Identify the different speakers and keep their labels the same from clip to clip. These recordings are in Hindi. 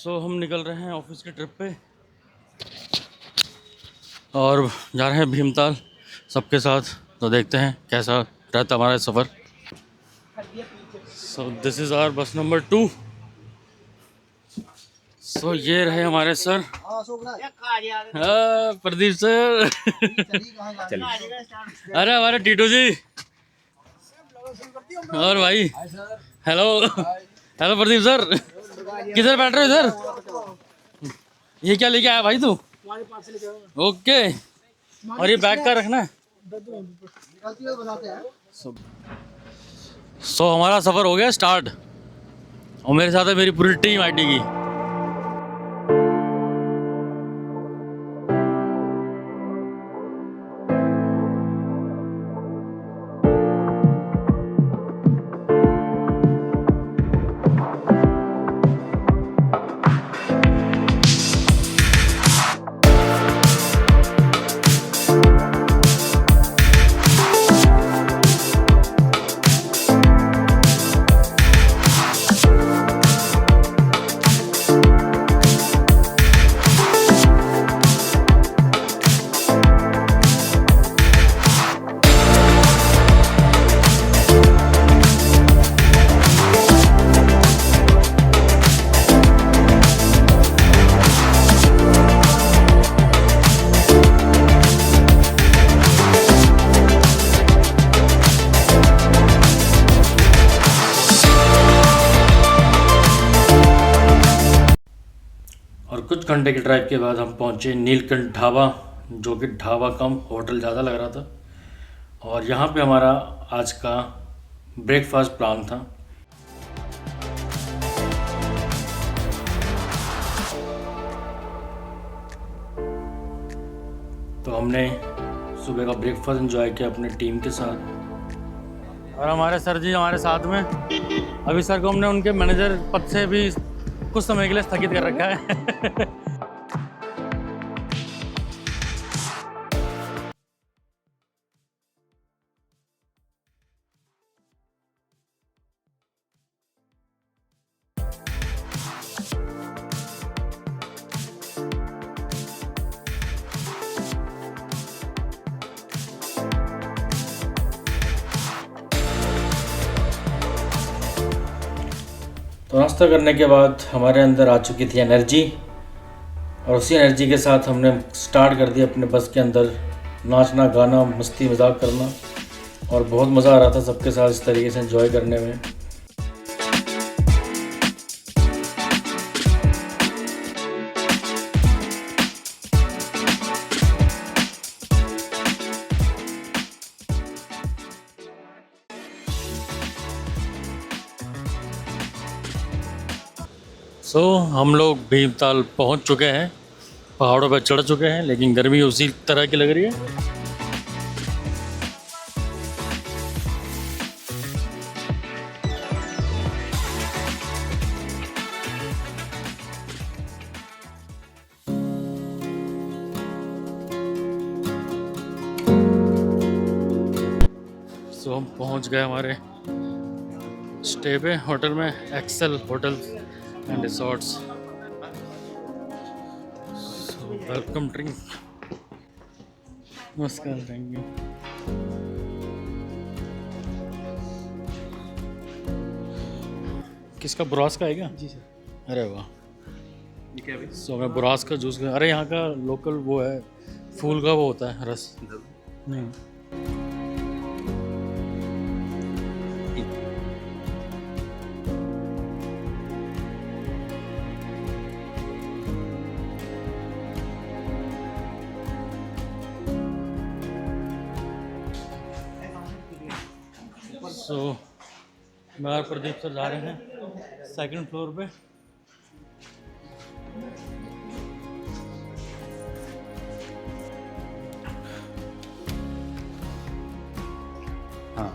Speaker 1: हम निकल रहे हैं ऑफिस की ट्रिप पे और जा रहे हैं भीमताल सबके साथ। तो देखते हैं कैसा रहता हमारा सफ़र। सो दिस इज़ आवर बस नंबर 2। सो ये रहे हमारे सर। प्रदीप सर। अरे हमारे टीटू जी और भाई। हेलो हेलो प्रदीप सर, किधर बैठ रहे हो इधर? ये क्या लेके आया भाई तू? ओके, और ये बैग का रखना है। सो हमारा सफ़र हो गया स्टार्ट और मेरे साथ है मेरी पूरी टीम आईटी की। और कुछ घंटे के ड्राइव के बाद हम पहुंचे नीलकंठ ढाबा, जो कि ढाबा कम होटल ज़्यादा लग रहा था। और यहाँ पे हमारा आज का ब्रेकफास्ट प्लान था। तो हमने सुबह का ब्रेकफास्ट एंजॉय किया अपने टीम के साथ। और हमारे सर जी हमारे साथ में। अभी सर को हमने उनके मैनेजर पद से भी कुछ समय के लिए स्थगित कर रखा है। तो नाश्ता करने के बाद हमारे अंदर आ चुकी थी एनर्जी, और उसी एनर्जी के साथ हमने स्टार्ट कर दिया अपने बस के अंदर नाचना गाना मस्ती मजाक करना। और बहुत मज़ा आ रहा था सबके साथ इस तरीके से एंजॉय करने में। हम लोग भीमताल पहुंच चुके हैं, पहाड़ों पर चढ़ चुके हैं, लेकिन गर्मी उसी तरह की लग रही है। हम पहुंच गए हमारे स्टे पे होटल में, Excel hotel and resorts. Welcome drink, नमस्कार, थैंक यू। किसका? बुरास का है क्या? जी सर। अरे वाह, ये क्या है? हमें बुरास का जूस का। अरे यहाँ का लोकल वो है, फूल का वो होता है रस। नहीं, मैं और प्रदीप सर जा रहे हैं सेकंड फ्लोर पे। हाँ,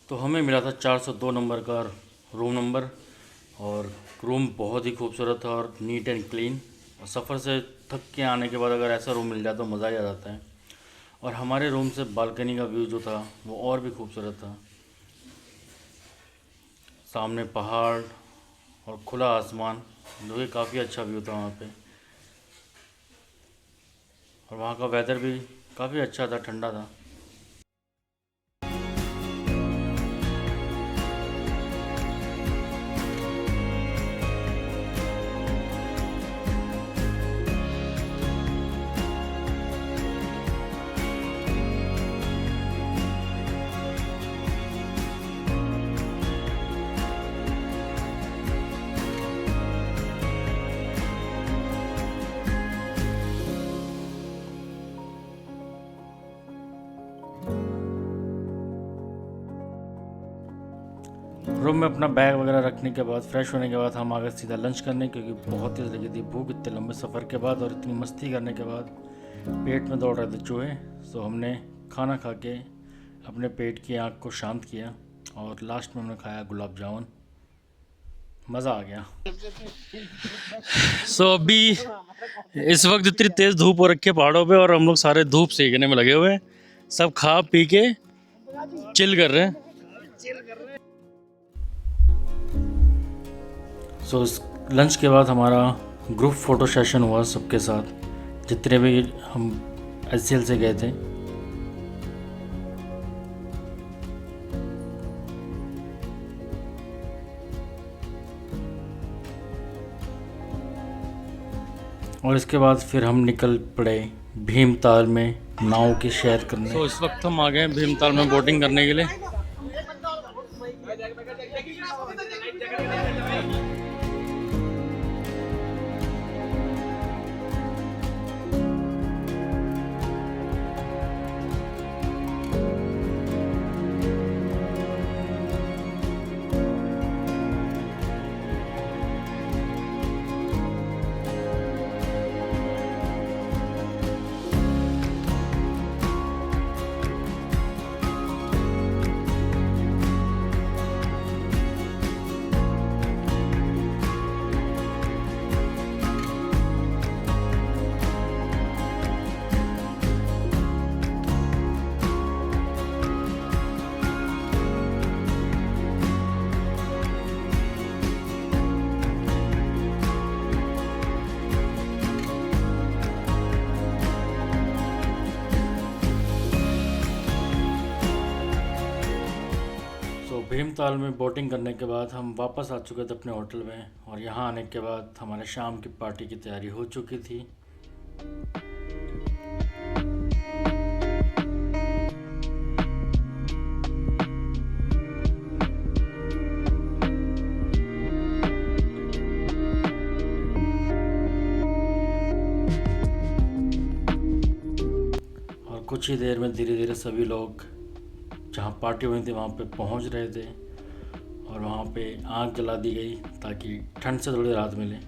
Speaker 1: तो हमें मिला था 402 नंबर का रूम नंबर, और रूम बहुत ही खूबसूरत था और नीट एंड क्लीन। और सफ़र से थक के आने के बाद अगर ऐसा रूम मिल जाए तो मज़ा ही आ जाता है। और हमारे रूम से बालकनी का व्यू जो था वो और भी खूबसूरत था। सामने पहाड़ और खुला आसमान, जो कि काफ़ी अच्छा व्यू था वहाँ पे। और वहाँ का वेदर भी काफ़ी अच्छा था, ठंडा था। रूम में अपना बैग वगैरह रखने के बाद, फ्रेश होने के बाद हम आ गए सीधा लंच करने, क्योंकि बहुत तेज़ लगी थी भूख इतने लंबे सफ़र के बाद और इतनी मस्ती करने के बाद पेट में दौड़ रहे थे चूहे। सो हमने खाना खा के अपने पेट की आँख को शांत किया और लास्ट में हमने खाया गुलाब जामुन। मज़ा आ गया। सो अभी इस वक्त इतनी तेज़ धूप हो रखी है पहाड़ों पे और हम लोग सारे धूप सेकने में लगे हुए हैं। सब खा पी के चिल कर रहे हैं। सो इस लंच के बाद हमारा ग्रुप फ़ोटो सेशन हुआ सबके साथ, जितने भी हम HCL से गए थे। और इसके बाद फिर हम निकल पड़े भीमताल में नाव की सैर करने। तो इस वक्त हम आ गए भीमताल में बोटिंग करने के लिए। भीमताल में बोटिंग करने के बाद हम वापस आ चुके थे अपने होटल में, और यहाँ आने के बाद हमारे शाम की पार्टी की तैयारी हो चुकी थी। और कुछ ही देर में धीरे धीरे सभी लोग जहाँ पार्टी हुई थी वहाँ पे पहुँच रहे थे, और वहाँ पे आग जला दी गई ताकि ठंड से थोड़ी राहत मिले।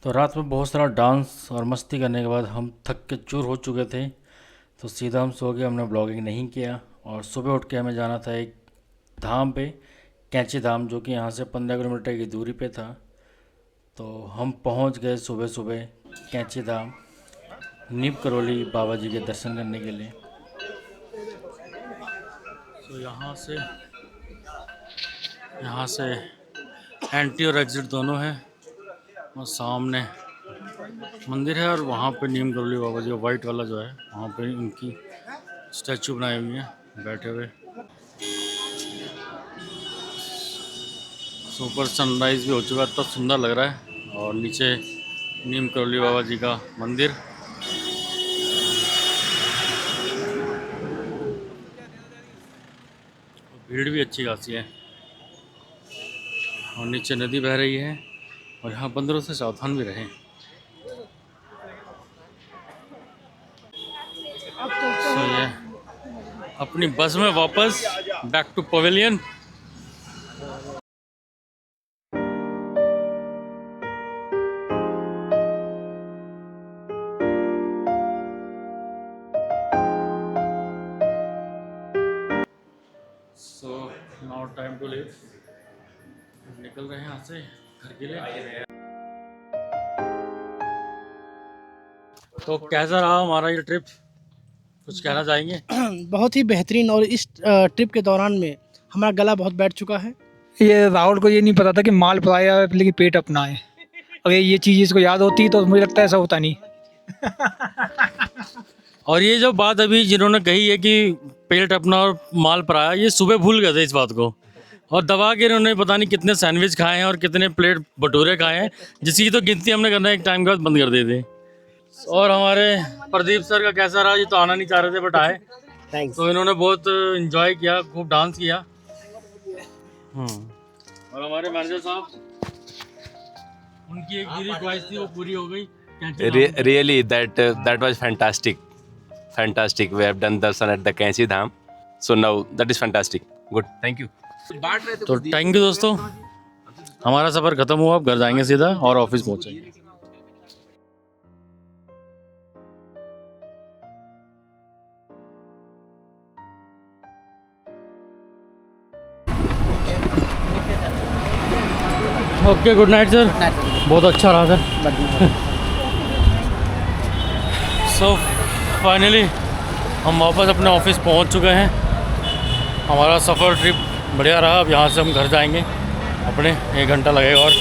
Speaker 1: तो रात में बहुत सारा डांस और मस्ती करने के बाद हम थक के चूर हो चुके थे, तो सीधा हम सो गए। हमने ब्लॉगिंग नहीं किया, और सुबह उठ के हमें जाना था एक धाम पे कैंची धाम, जो कि यहाँ से 15 किलोमीटर की दूरी पे था। तो हम पहुँच गए सुबह सुबह कैंची धाम नीम करोली बाबा जी के दर्शन करने के लिए। तो यहाँ से एंट्री और एग्ज़िट दोनों है, और सामने मंदिर है, और वहाँ पे नीम करोली बाबा जी वाइट वाला जो है वहाँ पे इनकी स्टैचू बनाई हुई है बैठे हुए। सुपर सनराइज़ भी हो चुका है, इतना सुंदर लग रहा है। और नीचे नीम करोली बाबा जी का मंदिर। भीड़ भी अच्छी खासी है, और नीचे नदी बह रही है, और यहाँ बंदरों से सावधान भी रहें। तो ये अपनी बस में वापस back to pavilion. So now time to leave. निकल रहे हैं यहाँ से घर के लिए। तो कैसा रहा हमारा ये ट्रिप, कुछ कहना चाहेंगे?
Speaker 2: बहुत ही बेहतरीन। और इस ट्रिप के दौरान में हमारा गला बहुत बैठ चुका है।
Speaker 3: ये राहुल को ये नहीं पता था कि माल पराया लेकिन पेट अपना है। अगर ये चीज़ इसको याद होती तो मुझे लगता है ऐसा होता नहीं।
Speaker 1: और ये जो बात अभी जिन्होंने कही है कि पेट अपना और माल पराया, ये सुबह भूल गए थे इस बात को, और दबा के इन्होंने पता नहीं कितने सैंडविच खाए हैं और कितने प्लेट भटूरे खाए हैं, जिसकी तो गिनती हमने करना एक टाइम के बाद बंद कर दी थी। और हमारे प्रदीप सर का कैसा रहा? ये तो आना नहीं चाह रहे थे बट आए।
Speaker 2: थैंक्स।
Speaker 1: तो इन्होंने बहुत एंजॉय किया, खूब डांस किया। और हमारे मैनेजर साहब, उनकी एक पूरी ख्वाहिश थी, वो पूरी हो गई।
Speaker 4: Really, that was fantastic. We have done darshan at the Kainchi Dham, so now that is fantastic. Good, thank you.
Speaker 1: तो थैंक यू दोस्तों, हमारा सफ़र ख़त्म हुआ, अब घर जाएंगे सीधा और ऑफिस पहुँचेंगे। Okay, good night sir. बहुत अच्छा रहा सर। सो फाइनली हम वापस अपने ऑफिस पहुंच चुके हैं। हमारा सफ़र ट्रिप बढ़िया रहा। अब यहाँ से हम घर जाएंगे अपने, 1 घंटा लगेगा और